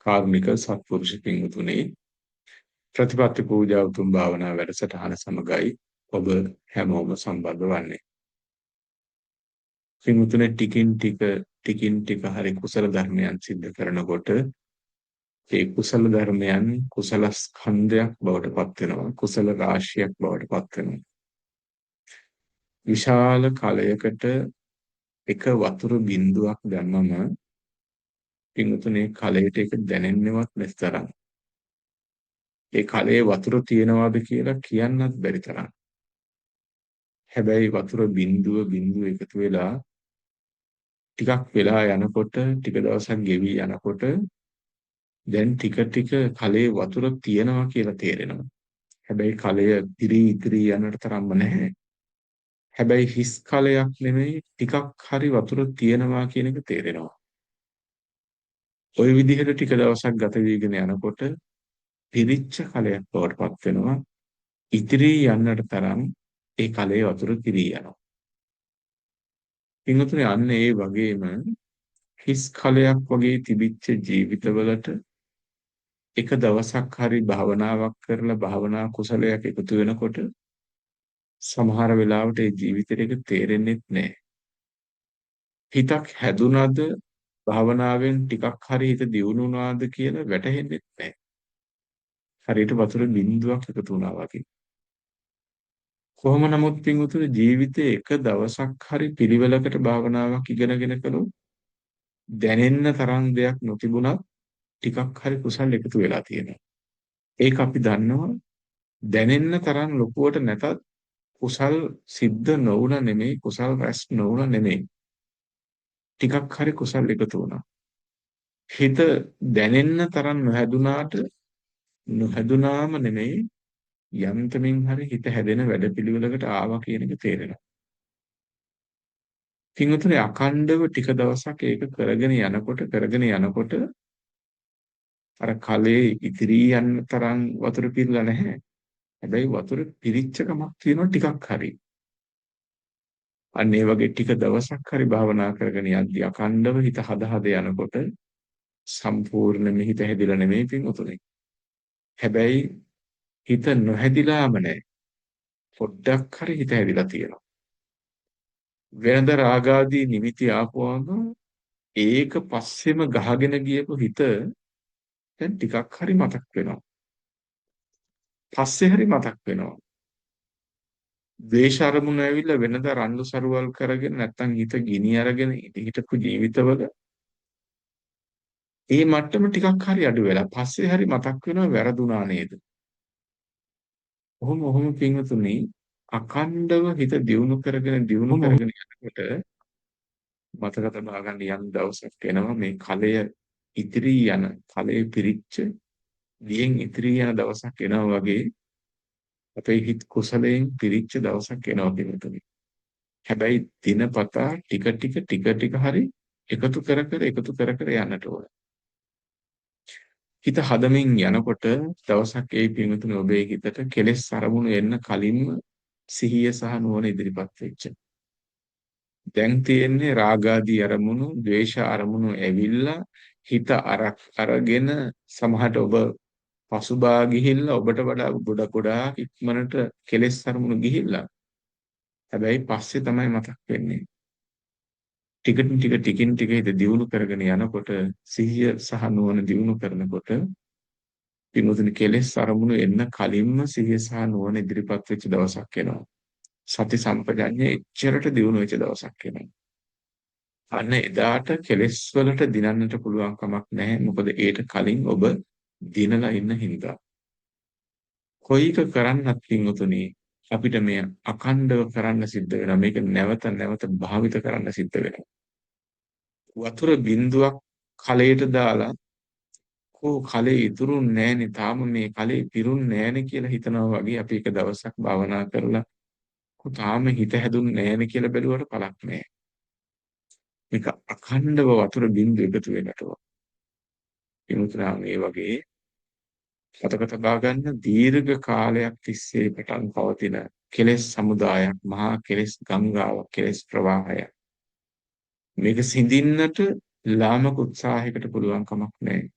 කාරුණික සත්පුරුෂ පින්වතුනි, ප්‍රතිපත්ති පූජා උතුම් භාවනා වැඩසටහන සමගයි ඔබ හැමෝම සම්බන්ධ වන්නේ. පින්වතුනි, ටිකින් ටික හරි කුසල ධර්මයන් සිද්ධ කරනකොට ඒ කුසල ධර්මයන් කුසල ස්කන්ධයක් බවට පත් වෙනවා, කුසල රාශියක් බවට පත් වෙනවා. විශාල කලයකට එක වතුර බිඳුවක් දැම්මම පින්වතුනි, කලයට ඒක දැනෙන්නවත් නැති තරම්. ඒ කලයේ වතුර තියනවාද කියලා කියන්නත් බැරි තරම්. හැබැයි වතුර බිඳුව එකතු වෙලා ටිකක් වෙලා යනකොට, ටික දවසක් ගෙවි යනකොට දැන් ටික ටික කලයේ වතුර තියනවා කියලා තේරෙනවා. හැබැයි කලය ඉතිරි යනට තරම්ම නැහැ. හැබැයි හිස් කලයක් නෙමෙයි, ටිකක් හරි වතුර තියනවා කියන එක තේරෙනවා. ওই විදිහට ටික දවසක් ගත වීගෙන යනකොට පිරිච්ච කලයක් බවට පත් වෙනවා. ඉතිරි යන්නට තරම් ඒ කලයේ වතුර පිරී යනවා. පින්වතුනි, අන්න ඒ වගේම හිස් කලයක් වගේ තිබිච්ච ජීවිතවලට එක දවසක් හරි භාවනාවක් කරලා භාවනා කුසලයක් එකතු වෙනකොට සමහර වෙලාවට ඒ ජීවිතේට ඒක තේරෙන්නේ නැහැ. හිතක් හැදුනද භාවනාවෙන් ටිකක් හරි හිත දියුණු වුණාද කියලා වැටහෙන්නේ නැහැ. හරියට වතුර බිඳුවක් එකතු වුණා වගේ. කොහොම නමුත් පින්වතුනි, ජීවිතේ එක දවසක් හරි පිළිවෙලකට භාවනාවක් ඉගෙනගෙන කළොත් දැනෙන්න තරම් දෙයක් නොතිබුණත් ටිකක් හරි කුසල් එකතු වෙලා තියෙනවා. ඒක අපි දන්නවා. දැනෙන්න තරම් ලොකුවට නැතත් කුසල් සිද්ධ නොවුන නෙමෙයි, කුසල් රැස් නොවුන නෙමෙයි. ටිකක් හරි කුසල් එකතු වුණා. හිත දැනෙන්න තරම් නොහැදුනාම නෙමෙයි, යන්තමින් හරි හිත හැදෙන වැඩපිළිවෙලකට ආවා කියන එක තේරෙනවා. පින්වතුනි, අඛණ්ඩව ටික දවසක් ඒක කරගෙන යනකොට අර කලේ ඉතිරී යන තරම් වතුර පිරලා නැහැ. හැබැයි වතුර පිරිච්ච කමක් තියෙනවා ටිකක් හරි. අන්න ඒ වගේ ටික දවසක් හරි භාවනා කරගෙන යද්දී අඛණ්ඩව හිත හද යනකොට සම්පූර්ණයෙන්ම හිත හැදිලා නෙමෙයි පින්වතුනි. හැබැයි හිත නොහැදිලාම නැහැ. පොඩ්ඩක් හරි හිත හැදිලා තියෙනවා. වෙනද රාගාදී නිමිති ආපුවම ඒක පස්සෙම ගහගෙන ගියපු හිත දැන් ටිකක් හරි මතක් වෙනවා. පස්සේ හරි මතක් වෙනවා. ද්වේෂ අරමුණ ඇවිල්ලා වෙනද රණ්ඩු සරුවල් කරගෙන නැත්තම් හිත ගිනි අරගෙන හිටපු ජීවිතවල ඒ මට්ටම ටිකක් හරි අඩු වෙලා පස්සේ හරි මතක් වෙනවා වැරදුනා නේද? ඔහොම පින්වතුනි, අඛණ්ඩව හිත දියුණු කරගෙන යනකොට මතක තබා ගන්න යම් දවසක් එනවා මේ කලය පිරිච්ච දියෙන් ඉතිරි යන දවසක් එනවා වගේ අපේ හිත කුසලයෙන් පිරිච්ච දවසක් එනවා පින්වතුනි. හැබැයි දිනපතා ටික හරි එකතු කර යන්නට ඕන. හිත හදමින් යනකොට දවසක් ඒ පින්වතුනි ඔබේ හිතට කෙලෙස් අරමුණු එන්න කලින්ම සිහිය සහ නුවණ ඉදිරිපත් වෙච්ච. දැන් තියෙන්නේ රාගාදී අරමුණු, ද්වේෂ අරමුණු ඇවිල්ලා හිත අරගෙන සමහරට ඔබ පසුබා ගිහිල්ලා ඔබට වඩා ගොඩාක් ඉක්මනට කෙලෙස් අරමුණු ගිහිල්ලා. හැබැයි පස්සේ තමයි මතක් වෙන්නේ. ටිකින් ටික හිත දියුණු කරගෙන යනකොට සිහිය සහ නුවණ දියුණු කරනකොට පින්වතුනි, කෙලෙස් අරමුණු එන්න කලින්ම සිහිය සහ නුවණ ඉදිරිපත් වෙච්ච දවසක් එනවා. සති සම්පජඤ්ඤය එච්චරට දියුණු වෙච්ච දවසක් එනවා. අන්න එදාට කෙලෙස් වලට දිනන්නට පුළුවන් කමක් නැහැ. මොකද ඒට කලින් ඔබ දිනලා ඉන්න හින්දා. කොයික කරන්නත් පින්වතුනි අපිට මේ අඛණ්ඩව කරන්න සිද්ධ වෙනවා. මේක නැවත භාවිත කරන්න සිද්ධ වෙනවා. වතුර බිඳුවක් කලයට දාලා කලේ ඉතුරුන්නේ නැහනේ, තාම මේ කලේ පිරුන්නේ නැහනේ කියලා හිතනවා වගේ අපි එක දවසක් භාවනා කරලා තාම හිත හැදුන්නේ නැහනේ කියලා බැලුවට පළක් නැහැ. මේක අඛණ්ඩව වතුර බිඳු එකතු වෙනට පින්වතුනා මේ වගේ මතක තබා ගන්න දීර්ඝ කාලයක් තිස්සේ පටන් පවතින කෙලෙස් සමුදායක්, මහා කෙලෙස් ගංගාවක්, කෙලෙස් ප්‍රවාහයක්. මේක සිඳින්නට ලාමක උත්සාහයකට පුළුවන් කමක් නැහැ.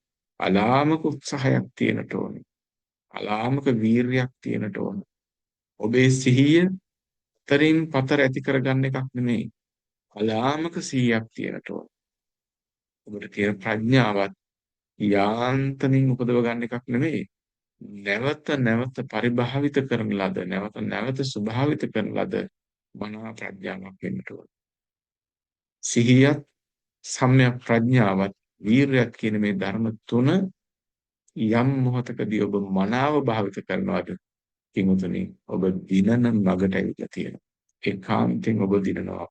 අලාමක උත්සාහයක් තියෙනට ඕනේ. අලාමක වීරියක් තියෙනට ඕනේ. ඔබේ සිහිය තරින් පතර ඇති කරගන්න එකක් නෙමෙයි. අලාමක සිහියක් තියෙනට ඕනේ. ඔබට තියෙන ප්‍රඥාවත් යාන්තමින් උපදව ගන්න එකක් නෙමෙයි. නැවත නැවත පරිභාවිත කරන ලද, නැවත නැවත ස්වභාවිත කරන ලද මනා ප්‍රඥාවක් වෙන්නට ඕනේ. සිහියත්, සම්‍යක් ප්‍රඥාවත්, වීරියත් කියන මේ ධර්ම තුන යම් මොහතකදී ඔබ මනාව භාවිත කරනවාද කිමුතුනි, ඔබ දිනන මගට ඇවිල්ලා තියෙනවා. ඒකාන්තයෙන් ඔබ දිනනවා.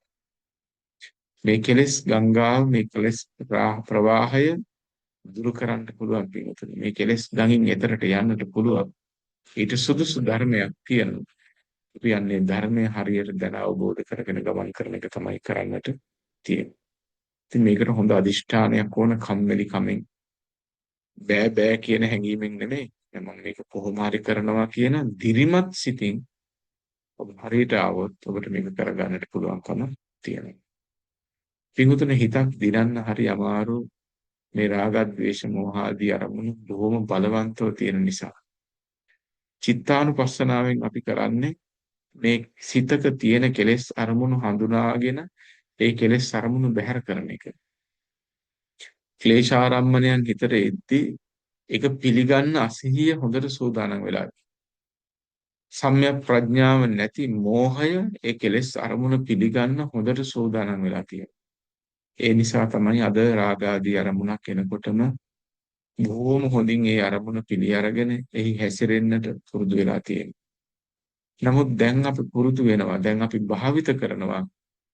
මේ කෙලෙස් ගංගාව, මේ කෙලෙස් ප්‍රවාහය දුරු කරන්න පුළුවන් පිටුතුනි. මේ කෙලෙස් ගඟින් එතරට යන්නට පුළුවන්. ඊට සුදුසු ධර්මයක් තියෙනවා. අපි යන්නේ ධර්මය හරියට දැන අවබෝධ කරගෙන ගමන් කරන එක තමයි කරන්නට තියෙන්නේ. ඉතින් මේකට හොඳ අදිෂ්ඨානයක් ඕන, කම්මැලි කමෙන් බෑ බෑ කියන හැඟීමෙන් නෙමෙයි. මම මේක කොහොම හරි කරනවා කියන දිරිමත් සිතින් ඔබ හරියට ආවොත් ඔබට මේක කරගන්නට පුළුවන්කම තියෙනවා. පිටුතුනේ හිතක් දිනන්න හරි අමාරු. මේ රාග, ద్వේෂ, මෝහ ආදී අරමුණු බොහොම බලවන්තව තියෙන නිසා. චිත්තානුපස්සනාවෙන් අපි කරන්නේ මේ සිතක තියෙන කෙලෙස් අරමුණු හඳුනාගෙන ඒ කෙලෙස් අරමුණු බැහැර කරන එක. ක්ලේශාරම්මණයන් හිතට එද්දී ඒක පිළිගන්න අසහිය හොඳට සූදානම් වෙලා. සම්‍යක් ප්‍රඥාව නැති මෝහය ඒ කෙලෙස් අරමුණ පිළිගන්න හොඳට සූදානම් වෙලා තියෙනවා. ඒ නිසා තමයි අද රාග ආදී අරමුණක් එනකොටම බොහොම හොඳින් ඒ අරමුණ පිළි අරගෙන එහි හැසිරෙන්නට පුරුදු වෙලා තියෙන්නේ. නමුත් දැන් අපි පුරුදු වෙනවා, දැන් අපි භාවිත කරනවා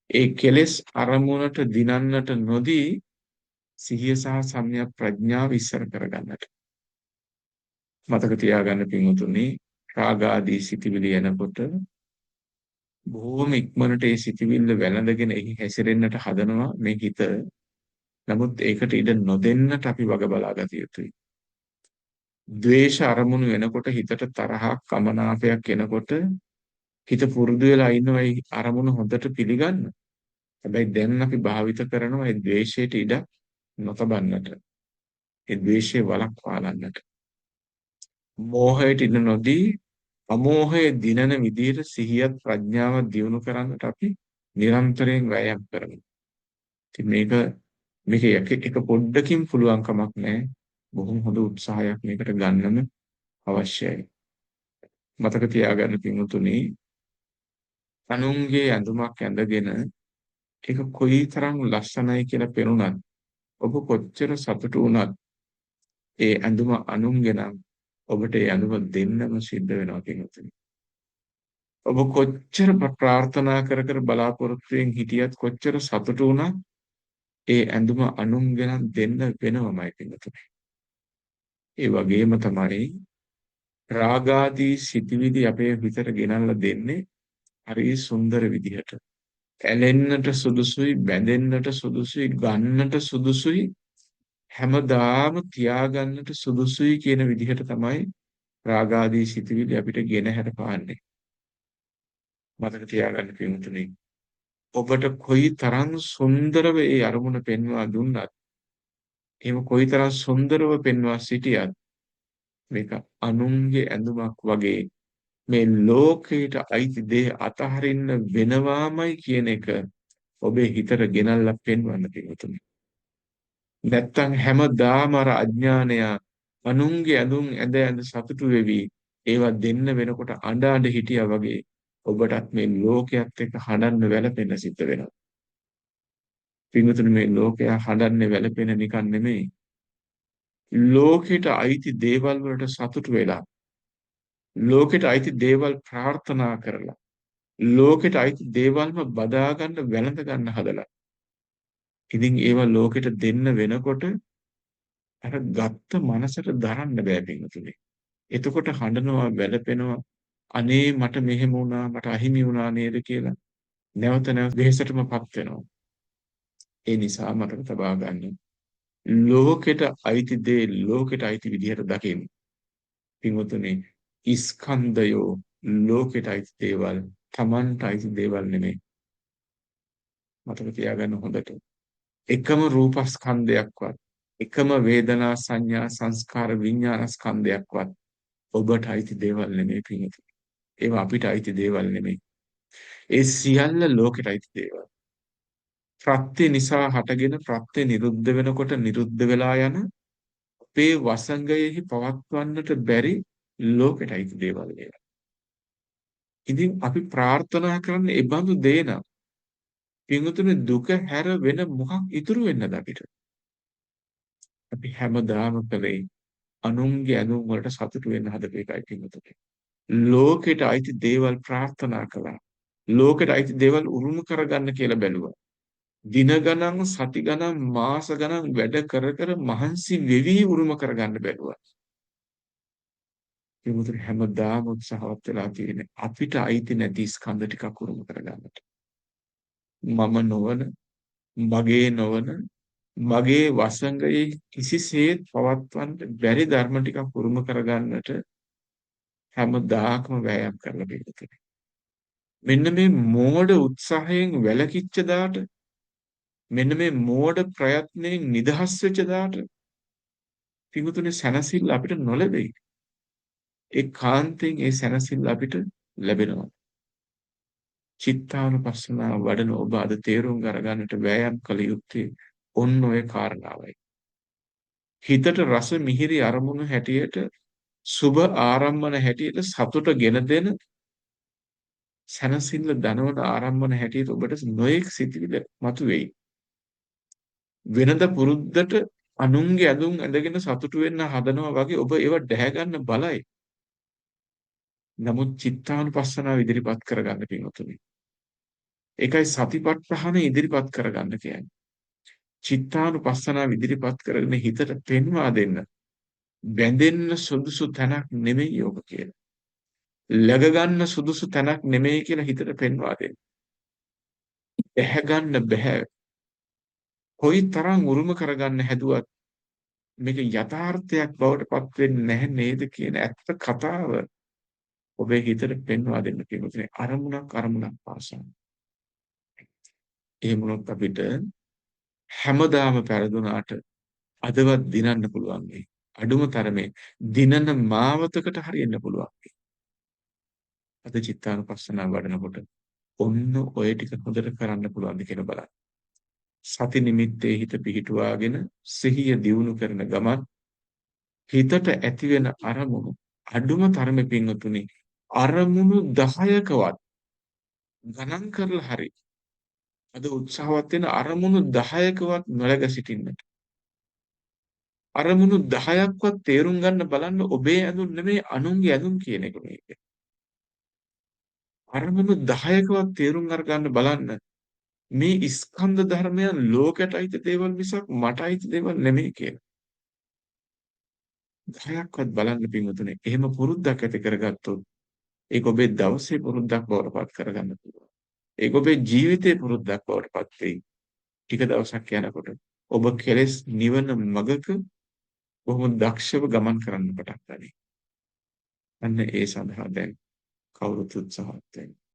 ඒ කෙලෙස් අරමුණට දිනන්නට නොදී සිහිය සහ සම්‍යක් ප්‍රඥාව ඉස්සර කරගන්නට. මතක තියාගන්න පින්වතුනි, රාග ආදී සිතිවිලි එනකොට බොහොම ඉක්මනට ඒ සිතිවිල්ල වැළඳගෙන එහි හැසිරෙන්නට හදනවා මේ හිත. නමුත් ඒකට ඉඩ නොදෙන්නට අපි වග බලා ගත යුතුයි. ද්වේෂ අරමුණු වෙනකොට, හිතට තරහක්, කමනාපයක් එනකොට හිත පුරුදු වෙලා ඉන්නවා ඒ අරමුණු හොඳට පිළිගන්න. හැබැයි දැන් අපි භාවිත කරනවා ඒ ද්වේෂයට ඉඩ නොතබන්නට. ඒ ද්වේෂය වළක්වාලන්නට. මෝහයට ඉඩ නොදී අමෝහයේ දිනන විදිහට සිහියත් ප්‍රඥාවත් දියුණු කරන්නට අපි නිරන්තරයෙන් වෑයම් කරනවා. ඉතින් මේක එක පොඩ්ඩකින් පුළුවන් කමක් නැහැ. බොහොම හොඳ උත්සාහයක් මේකට ගන්නම අවශ්‍යයි. මතක තියාගන්න පින්වතුනි, අනුන්ගේ ඇඳුමක් ඇඳගෙන ඒක කොයිතරම් ලස්සනයි කියලා පෙනුනත්, ඔබ කොච්චර සතුටු වුණත් ඒ ඇඳුම අනුන්ගේ නම් ඔබට ඒ ඇඳුම දෙන්නම සිද්ධ වෙනවා පින්වතුනි. ඔබ කොච්චර ප්‍රාර්ථනා කර කර බලාපොරොත්තුෙන් හිටියත්, කොච්චර සතුටු වුණත් ඒ ඇඳුම අනුන්ගේ නම් දෙන්න වෙනවමයි පින්වතුනි. ඒ වගේම තමයි රාගාදී සිටිවිලි අපේ හිතට ගෙනල්ලා දෙන්නේ හරි සුන්දර විදිහට. ඇලෙන්නට සුදුසුයි, බැඳෙන්නට සුදුසුයි, ගන්නට සුදුසුයි, හැමදාම තියාගන්නට සුදුසුයි කියන විදිහට තමයි රාගාදී සිටිවිලි අපිට ගෙනහැර පාන්නේ. මතක තියාගන්න පින්තුනි, ඔබට කොයි තරම් සුන්දරව ඒ අරමුණ පෙන්වා දුන්නත්, එහෙම කොයි තරම් සුන්දරව පෙන්වා සිටියත්, මේක අනුන්ගේ ඇඳුමක් වගේ මේ ලෝකයට අයිති දේ අතහරින්න වෙනවාමයි කියන එක ඔබේ හිතට ගෙනල්ලා පෙන්වන්න පිටුතුනි. නැත්තම් හැමදාම අර අඥානය අනුන්ගේ ඇඳුම් ඇඳ ඇඳ සතුටු වෙවි ඒවා දෙන්න වෙනකොට අඬ අඬ හිටියා වගේ ඔබටත් මේ ලෝකයක් එක්ක හඬන්න වැළපෙන්න සිද්ධ වෙනවා. පිටුතුනි, මේ ලෝකයා හඬන්නේ වැළපෙන නිකන් නෙමෙයි. ලෝකෙට අයිති දේවල් වලට සතුටු වෙලා, ලෝකෙට අයිති දේවල් ප්‍රාර්ථනා කරලා, ලෝකෙට අයිති දේවල්ම බදා ගන්න වැළඳ ගන්න හදලා. ඉතින් ඒවා ලෝකෙට දෙන්න වෙනකොට අර ගත්ත මනසට දරන්න බෑ පින්තුනේ. එතකොට හඬනවා, වැළපෙනවා, අනේ මට මෙහෙම වුණා, මට අහිමි වුණා නේද කියලා නැවත නැවත වෙහෙසටමපත් වෙනවා. ඒ නිසා මතක තබා ගන්න. ලෝකෙට අයිති දේ ලෝකෙට අයිති විදිහට දකින්න. පින්තුනේ, ස්කන්ධයෝ ලෝකෙට අයිති දේවල්, Tamanට අයිති දේවල් නෙමෙයි. මතක තියාගන්න හොඳට. එකම රූපස්කන්ධයක්වත් එකම වේදනා සංඥා සංස්කාර විඥාන ස්කන්ධයක්වත් ඔබට අයිති දේවල් නෙමෙයි පින්වතුනි. ඒවා අපිට අයිති දේවල් නෙමෙයි. ඒ සියල්ල ලෝකෙට අයිති දේවල්. ප්‍රත්‍ය නිසා හටගෙන ප්‍රත්‍ය නිරුද්ධ වෙනකොට නිරුද්ධ වෙලා යන අපේ වසංගයෙහි පවත්වන්නට බැරි ලෝකෙට අයිති දේවල් ඒවා. ඉතින් අපි ප්‍රාර්ථනා කරන්නේ ඒ බඳු දේ නම් පින්වතුනි දුක හැර වෙන මොකක් ඉතුරු වෙන්නද අපිට? අපි හැමදාම කලේ අනුන්ගේ ඇඳුම් වලට සතුටු වෙන්න හදපු එකයි පින්වතුනි. ලෝකෙට අයිති දේවල් ප්‍රාර්ථනා කළා. ලෝකෙට අයිති දේවල් උරුම කරගන්න කියලා බැලුවා. දින ගණන්, සති ගණන්, මාස ගණන් වැඩ කර කර මහන්සි වෙවි උරුම කරගන්න බැලුවා. පින්වතුනි හැමදාම උත්සාහවත් වෙලා තියෙන්නේ අපිට අයිති නැති ස්කන්ධ ටිකක් උරුම කරගන්නට. මම නොවන, මගේ නොවන, මගේ වසඟයේ කිසිසේත් පවත්වන්න බැරි ධර්ම ටිකක් උරුම කරගන්නට හැමදාකම වෑයම් කරලා පිළිතුරේ. මෙන්න මේ මෝඩ උත්සාහයෙන් වැළකිච්ච දාට මෙන්න මේ මෝඩ ප්‍රයත්නයෙන් නිදහස් වෙච්ච දාට පිඟුතුනේ සැනසෙල්ල අපිට නොලැබෙයි. ඒ කාන්තෙන් ඒ සැනසෙල්ල අපිට ලැබෙනවා. චිත්තානුපස්සනාව වඩන ඔබ අද තේරුම් අරගන්නට වෑයම් කළ යුත්තේ ඔන්න ඔය කාරණාවයි. හිතට රස මිහිරි අරමුණු හැටියට සුබ ආරම්මන හැටියට සතුට ගෙන දෙන සැනසෙල්ල දනවන ආරම්මන හැටියට ඔබට නොයෙක් සිතිවිලි මතුවේයි. වෙනද පුරුද්දට අනුන්ගේ ඇඳුම් ඇඳගෙන සතුටු වෙන්න හදනවා වගේ ඔබ ඒව දැහැ ගන්න බලයි. නමුත් චිත්තානුපස්සනාව ඉදිරිපත් කරගන්න පින්වතුනි. ඒකයි සතිපට්ඨාන ඉදිරිපත් කරගන්න කියන්නේ. චිත්තානුපස්සනාව ඉදිරිපත් කරගෙන හිතට පෙන්වා දෙන්න. බැඳෙන්න සුදුසු තැනක් නෙමෙයි ඔබ කියලා. läග ගන්න සුදුසු තැනක් නෙමෙයි කියලා හිතට පෙන්වා දෙන්න. දැහැ ගන්න බෑ. කොයි තරම් උරුම කරගන්න හැදුවත් මේක යථාර්ථයක් බවට පත් වෙන්නේ නැහැ නේද කියන ඇත්ත කතාව ඔබේ හිතට පෙන්වා දෙන්න පිටුනේ අරමුණක් පාසා. එහෙම වුණොත් අපිට හැමදාම පෙරදුනාට අදවත් දිනන්න පුළුවන් වෙයි. අඩුම තරමේ දිනන මාවතකට හරියන්න පුළුවන් වෙයි. අද චිත්තානුපස්සනාව වඩනකොට ඔන්න ඔය ටික හොඳට කරන්න පුළුවන්ද කියලා බලන්න. සති නිමිත්තේ හිත පිහිටුවාගෙන සිහිය දියුණු කරන ගමන් හිතට ඇතිවෙන අරමුණු අඩුම තරමේ පින්වතුනි අරමුණු 10කවත් ගණන් කරලා හරි අද උත්සාහවත් වෙන අරමුණු 10කවත් නොලැග සිටින්නට අරමුණු 10ක්වත් තේරුම් ගන්න බලන්න ඔබේ ඇඳුම් නෙමෙයි අනුන්ගේ ඇඳුම් කියන එක මේක. අරමුණු 10කවත් තේරුම් අරගන්න බලන්න මේ ස්කන්ධ ධර්මයන් ලෝකයට අයිති දේවල් මිසක් මට අයිති දේවල් නෙමෙයි කියලා. 10ක්වත් බලන්න පින්වතුනි. එහෙම පුරුද්දක් ඇති කරගත්තොත් ඒක ඔබේ දවසේ පුරුද්දක් බවට පත් කරගන්න පුළුවන්. ඒක ඔබේ ජීවිතේ පුරුද්දක් බවට පත් වෙයි. ටික දවසක් යනකොට ඔබ කෙලෙස් නිවන මගක බොහොම දක්ෂව ගමන් කරන්න පටන් ගනී. අන්න ඒ සඳහා දැන් කවුරුත් උත්සාහවත් වෙන්න.